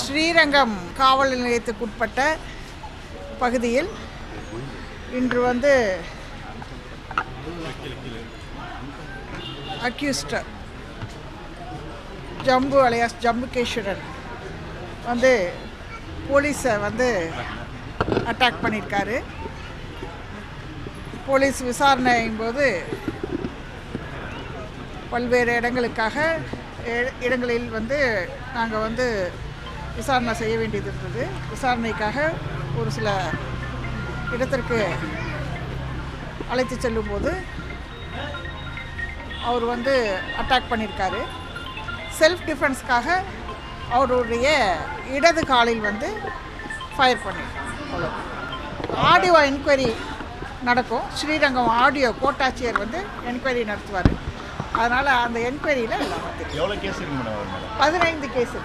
ஸ்ரீரங்கம் காவல் நிலையத்துக்குட்பட்ட பகுதியில் இன்று வந்து அக்யூஸ்ட் ஜம்பு அலியாஸ் ஜம்புகேஸ்வரன் வந்து போலீஸை வந்து அட்டாக் பண்ணியிருக்காரு. போலீஸ் விசாரணையின் போது பல்வேறு இடங்களில் வந்து நாங்கள் வந்து விசாரணை செய்ய வேண்டியது இருந்தது. விசாரணைக்காக ஒரு சில இடத்திற்கு அழைத்து செல்லும்போது அவர் வந்து அட்டாக் பண்ணியிருக்காரு. செல்ஃப் டிஃபென்ஸ்க்காக அவருடைய இடது காலில் வந்து ஃபயர் பண்ணியிருக்காங்க. ஆடியோ என்கொயரி நடக்கும். ஸ்ரீரங்கம் ஆடியோ கோட்டாட்சியர் வந்து என்கொயரி நடத்துவார். அதனால் அந்த என்கொயரியில் எல்லாம் 15 கேஸ்